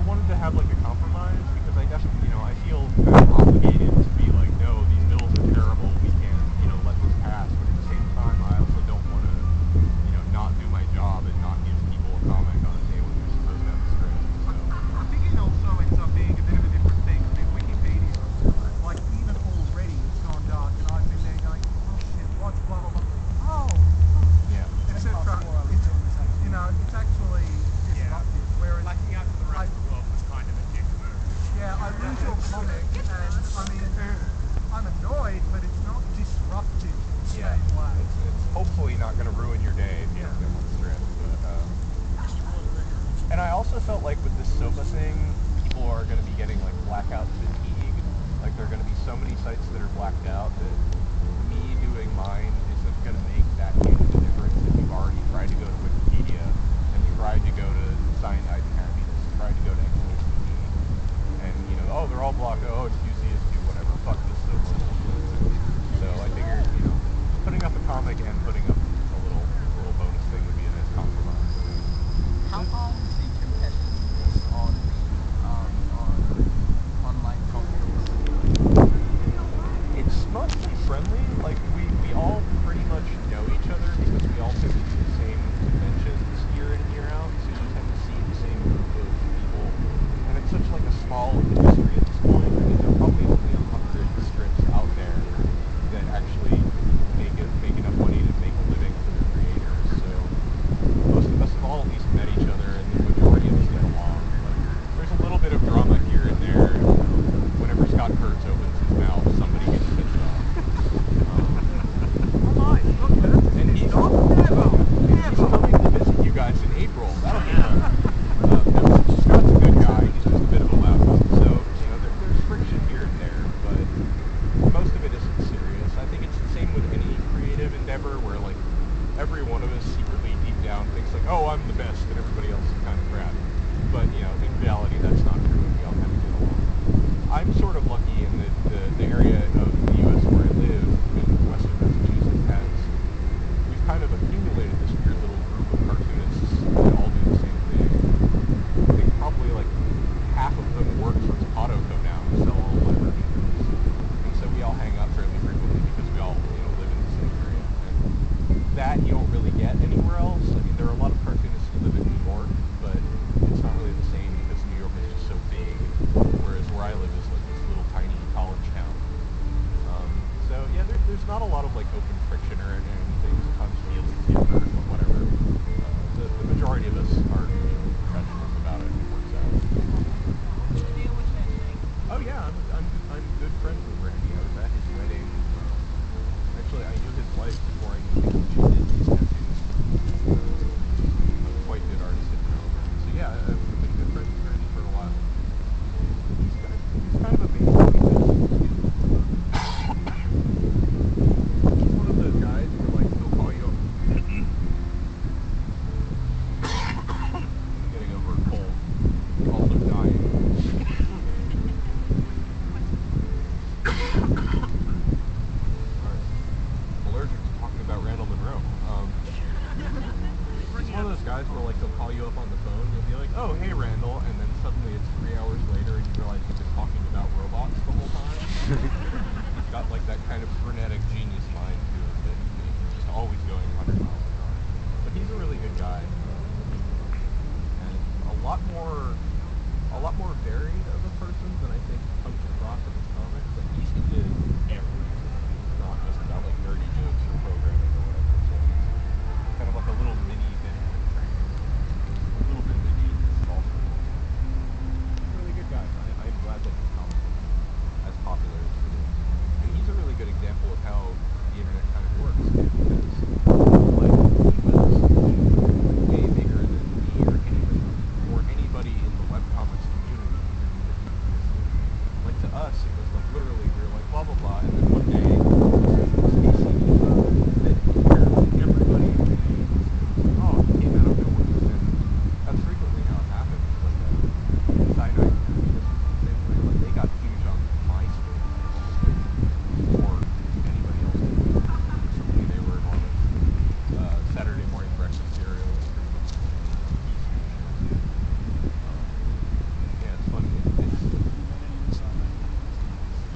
wanted to have like a compromise because I definitely, I feel kind of obligated to be like, no, these bills are terrible. We can't, let this pass. But at the same time, I also don't want to, not do my job and not give people a comic on a day when they're supposed to have a script. So I think it also ends up being a bit of a different thing. I mean, Wikipedia, like even already it's gone dark, and I've been there going, oh shit, what's blah blah blah. Oh, yeah, etc. It's actually disruptive. Whereas Lacking out to the rest of the world was kind of a dick move. yeah, I read your comic, and I mean, I'm annoyed, but it's not disruptive in the same way. It's hopefully not going to ruin your day if you have to go on the script. But, and I also felt like with this SOPA thing, people are going to be getting like blackout fatigue. Like there are going to be so many sites that are blacked out that me doing mine isn't going to make that huge of a difference if you've already tried to go to Wikipedia and tried to go to Cyanide and Happiness and tried to go to XKCD. And, oh, they're all blocked. Oh, it's QCSQ, whatever. Fuck this SOPA. So I figured, putting up a comic and putting up a little bonus thing would be a nice compromise. How long is the competitiveness on the online comics? It's mostly friendly. Like we all pretty much know each other because we all tend to do the same conventions year in and year out. So you tend to see the same group of people, and it's such like a small industry at this point. I mean, there are probably only 100 strips out there that actually make enough money to make a living for their creators. So most of us have all at least met each other, and the majority of us get along. Like, there's a little bit of drama here and there. Whenever Scott Kurtz opens his mouth, somebody gets pissed off. And he's coming to visit you guys in April. That'll be fun. Scott's a good guy. He's just a bit of a loud one. So, there's friction here and there, but most of it isn't serious. I think it's the same with any creative endeavor where, like, every one of us secretly deep down thinks, like, oh, I'm the best and everybody else is kind of crap. But, in reality, that's not true and we all kind of get along. I'm sort of lucky in that the area of the U.S. where I live, in western Massachusetts, we've kind of accumulated this weird little group of cartoonists that all do the same thing. I think probably like half of them work for Potoko now and sell all of my merchandise. And so we all hang out fairly frequently because we all, live in the same area. And that you don't really get anywhere else. I mean, there are a lot of cartoonists who live in New York, but it's not really the same because New York is just so big, whereas where I live is like this little tiny college town. So yeah, there's not a lot of like open friction or anything. Sometimes people get hurt or whatever. The majority of us are professionals about it and it works out. Oh yeah, I'm good friends with Randy. I was at his wedding. Actually, I knew his wife before I knew people. She did these tattoos. A quite good artist at home. So yeah, I've been good friends with Randy for a while. He's kind of amazing because he's one of those guys where like he'll call you up. I'm getting over a cold. Also dying. Alright. Allergic to talking about Randall Monroe. He's one of those guys where like he'll call you up on the phone, you'll be like, oh hey Randall, and then suddenly it's 3 hours later and you realize you've been talking about robots the whole time. He's got like that kind of frenetic genius mind to him that he's just always going 100 miles an hour. But he's a really good guy. And a lot more varied of a person than I think comes across in his comics. Like he's into everything. It's not just about like nerdy jokes or programming or whatever. So he's kind of like a little mini Benjamin Franklin. A little bit of a genius also. Really good guy. I'm glad that his comic is as popular as it is. And he's a really good example of how the internet kind of works too, because like he was way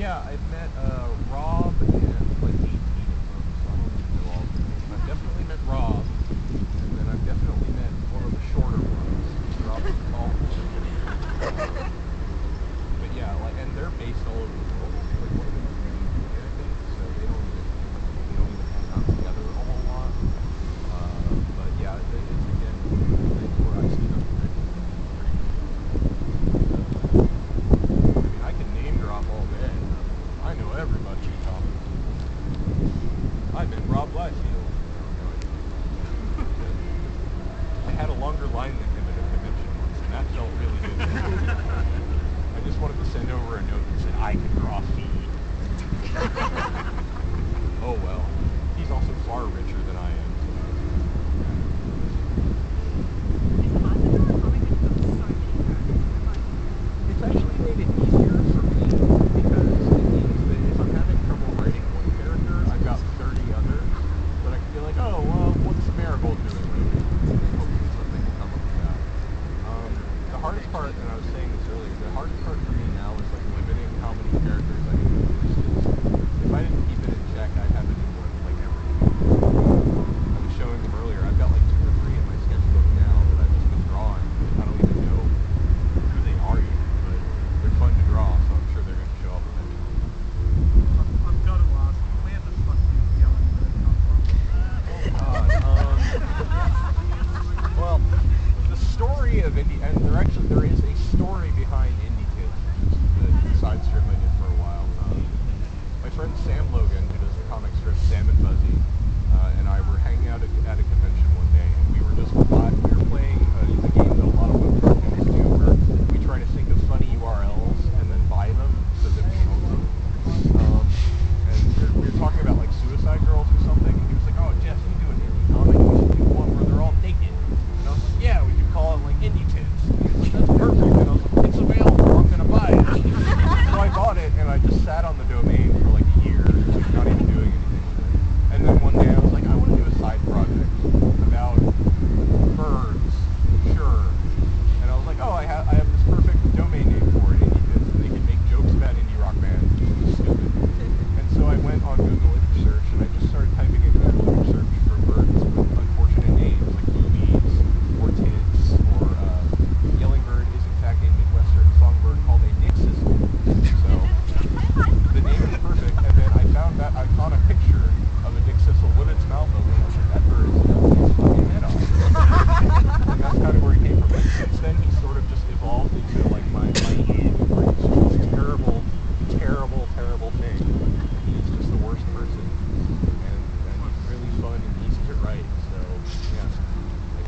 Yeah, I've met Rob and like 18 of them, so I don't even know all of their names. I've definitely met Rob, and then I've definitely met one of the shorter ones. Rob's the tall one. But yeah, like, and they're based all over the world. Like one of them is in the UK, I think, so they don't even hang out together a whole lot. But yeah, it's again one of those things where I see them pretty I mean, I can name drop all day. I know everybody you're talking to. I met Rob Blackfield. No, I had a longer line than him at a convention once, and that felt really good. I just wanted to send over a note that said I can draw feed. Oh well. He's also far richer than I am. It's actually made it easier for me because it means that if I'm having trouble writing one character, I've got 30 others that I can be like, oh, well, what's Marigold doing lately? And then hopefully something will come up with that. The hardest part, and I was saying this earlier, the hardest part for me now is like limiting how many characters I can produce. If I didn't keep it in check, I'd have a new one like every week. I was showing them earlier, I've got like 2 or 3 in my sketchbook now that I've just been drawing. I don't even know who they are yet, but they're fun to draw, so I'm sure they're going to show up eventually. I've got to ask, where the fuck did Yelling Bird come from? God, well, the story of Indy, and there is a story behind